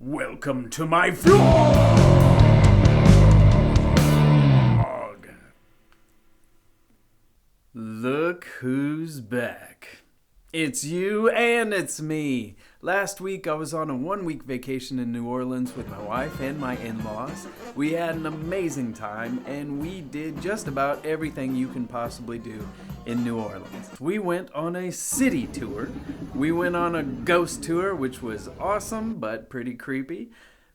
Welcome to my vlog! Look who's back. It's you and it's me. Last week I was on a 1-week vacation in New Orleans with my wife and my in-laws. We had an amazing time and we did just about everything you can possibly do in New Orleans. We went on a city tour. We went on a ghost tour, which was awesome but pretty creepy.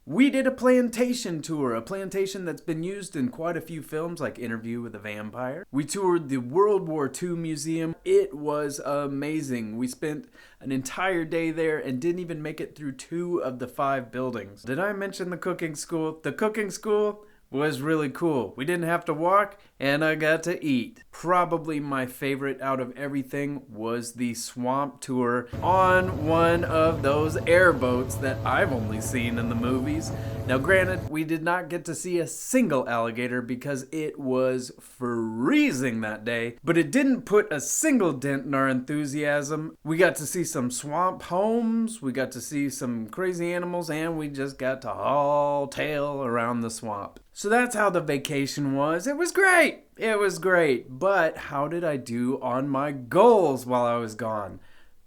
We did a plantation tour, a plantation that's been used in quite a few films like Interview with a Vampire. We toured the World War II Museum. It was amazing. We spent an entire day there and didn't even make it through 2 of the 5 buildings. Did I mention the cooking school? The cooking school was really cool. We didn't have to walk and I got to eat. Probably my favorite out of everything was the swamp tour on one of those airboats that I've only seen in the movies. Now granted, we did not get to see a single alligator because it was freezing that day, but it didn't put a single dent in our enthusiasm. We got to see some swamp homes, we got to see some crazy animals, and we just got to haul tail around the swamp. So that's how the vacation was. It was great. It was great. But how did I do on my goals while I was gone?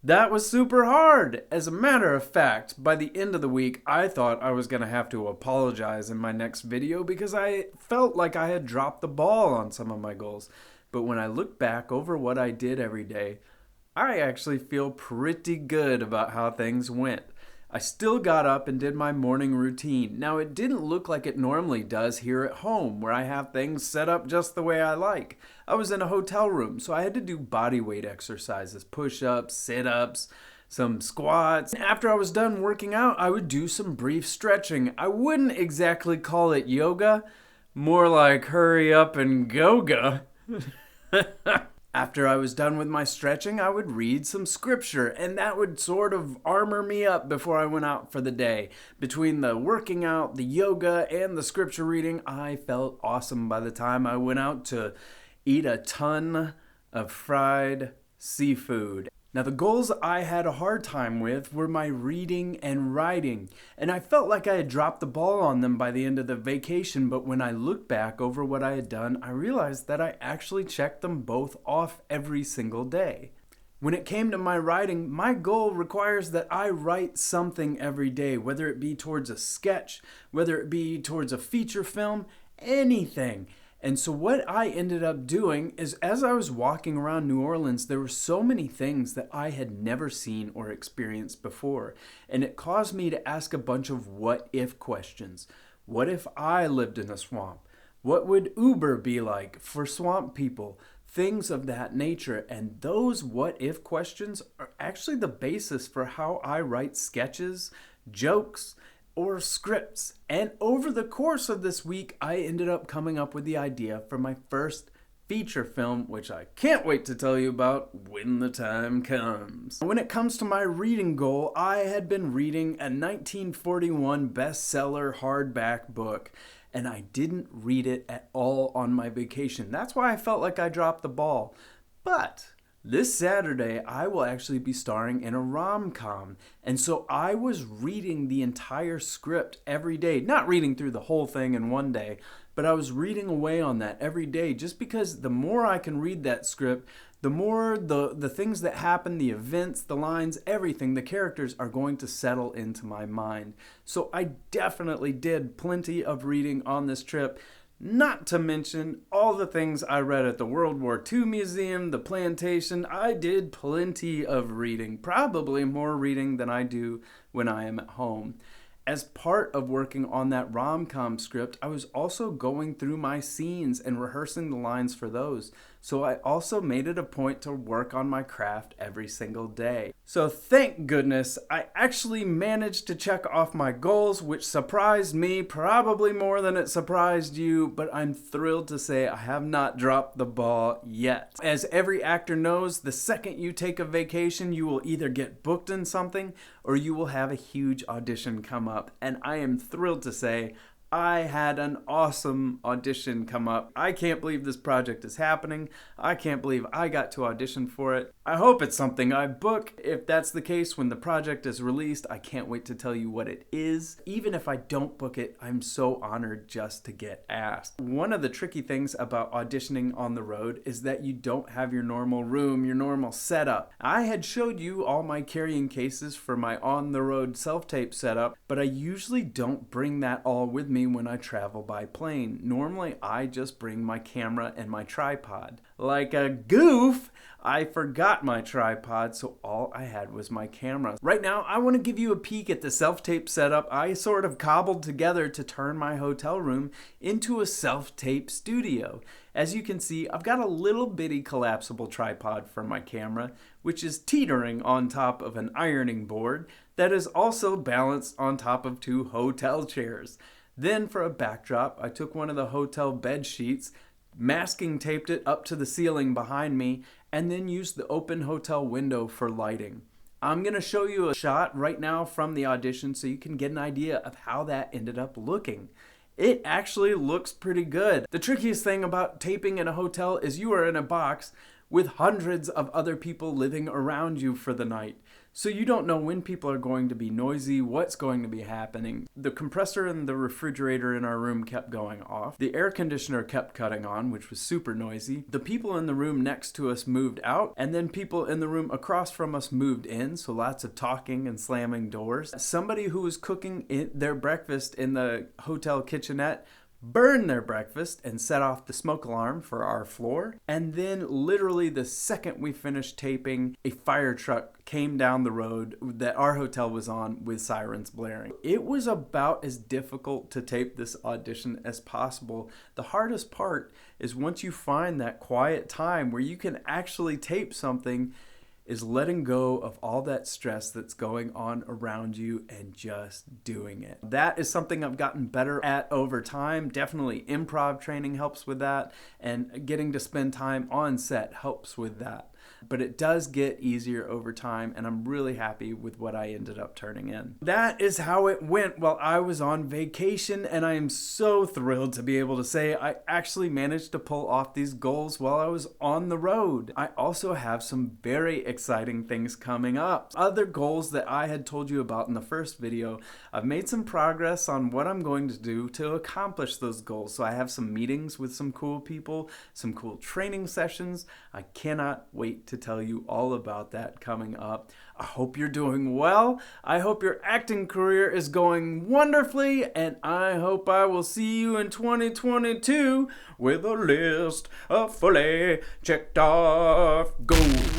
That was super hard. As a matter of fact, by the end of the week, I thought I was going to have to apologize in my next video because I felt like I had dropped the ball on some of my goals. But when I look back over what I did every day, I actually feel pretty good about how things went. I still got up and did my morning routine. Now, it didn't look like it normally does here at home, where I have things set up just the way I like. I was in a hotel room, so I had to do body weight exercises, push-ups, sit-ups, some squats. After I was done working out, I would do some brief stretching. I wouldn't exactly call it yoga, more like hurry up and go-ga. After I was done with my stretching, I would read some scripture, and that would sort of armor me up before I went out for the day. Between the working out, the yoga, and the scripture reading, I felt awesome by the time I went out to eat a ton of fried seafood. Now, the goals I had a hard time with were my reading and writing, and I felt like I had dropped the ball on them by the end of the vacation, but when I looked back over what I had done, I realized that I actually checked them both off every single day. When it came to my writing, my goal requires that I write something every day, whether it be towards a sketch, whether it be towards a feature film, anything. And so what I ended up doing is, as I was walking around New Orleans, there were so many things that I had never seen or experienced before. And it caused me to ask a bunch of what-if questions. What if I lived in a swamp? What would Uber be like for swamp people? Things of that nature. And those what-if questions are actually the basis for how I write sketches, jokes, or scripts. And over the course of this week, I ended up coming up with the idea for my first feature film, which I can't wait to tell you about when the time comes. When it comes to my reading goal, I had been reading a 1941 bestseller hardback book, and I didn't read it at all on my vacation. That's why I felt like I dropped the ball. But this Saturday, I will actually be starring in a rom-com. And so I was reading the entire script every day. Not reading through the whole thing in one day, but I was reading away on that every day just because the more I can read that script, the more the things that happen, the events, the lines, everything, the characters are going to settle into my mind. So I definitely did plenty of reading on this trip. Not to mention all the things I read at the World War II Museum, the plantation. I did plenty of reading, probably more reading than I do when I am at home. As part of working on that rom-com script, I was also going through my scenes and rehearsing the lines for those. So I also made it a point to work on my craft every single day. So thank goodness I actually managed to check off my goals, which surprised me probably more than it surprised you, but I'm thrilled to say I have not dropped the ball yet. As every actor knows, the second you take a vacation, you will either get booked in something or you will have a huge audition come up. And I am thrilled to say I had an awesome audition come up. I can't believe this project is happening. I can't believe I got to audition for it. I hope it's something I book. If that's the case, when the project is released, I can't wait to tell you what it is. Even if I don't book it, I'm so honored just to get asked. One of the tricky things about auditioning on the road is that you don't have your normal room, your normal setup. I had showed you all my carrying cases for my on-the-road self-tape setup, but I usually don't bring that all with me when I travel by plane. Normally, I just bring my camera and my tripod. Like a goof, I forgot my tripod, so all I had was my camera. Right now, I want to give you a peek at the self-tape setup I sort of cobbled together to turn my hotel room into a self-tape studio. As you can see, I've got a little bitty collapsible tripod for my camera, which is teetering on top of an ironing board that is also balanced on top of 2 hotel chairs. Then for a backdrop, I took one of the hotel bed sheets, masking taped it up to the ceiling behind me, and then used the open hotel window for lighting. I'm going to show you a shot right now from the audition so you can get an idea of how that ended up looking. It actually looks pretty good. The trickiest thing about taping in a hotel is you are in a box with hundreds of other people living around you for the night. So you don't know when people are going to be noisy, what's going to be happening. The compressor and the refrigerator in our room kept going off. The air conditioner kept cutting on, which was super noisy. The people in the room next to us moved out, and then people in the room across from us moved in, so lots of talking and slamming doors. Somebody who was cooking their breakfast in the hotel kitchenette burned their breakfast and set off the smoke alarm for our floor. And then literally the second we finished taping, a fire truck came down the road that our hotel was on with sirens blaring. It was about as difficult to tape this audition as possible. The hardest part is once you find that quiet time where you can actually tape something, is letting go of all that stress that's going on around you and just doing it. That is something I've gotten better at over time. Definitely improv training helps with that, and getting to spend time on set helps with that. But it does get easier over time, and I'm really happy with what I ended up turning in. That is how it went while I was on vacation, and I am so thrilled to be able to say I actually managed to pull off these goals while I was on the road. I also have some very exciting things coming up. Other goals that I had told you about in the first video, I've made some progress on what I'm going to do to accomplish those goals. So I have some meetings with some cool people, some cool training sessions. I cannot wait to tell you all about that coming up. I hope you're doing well. I hope your acting career is going wonderfully, and I hope I will see you in 2022 with a list of fully checked off goals.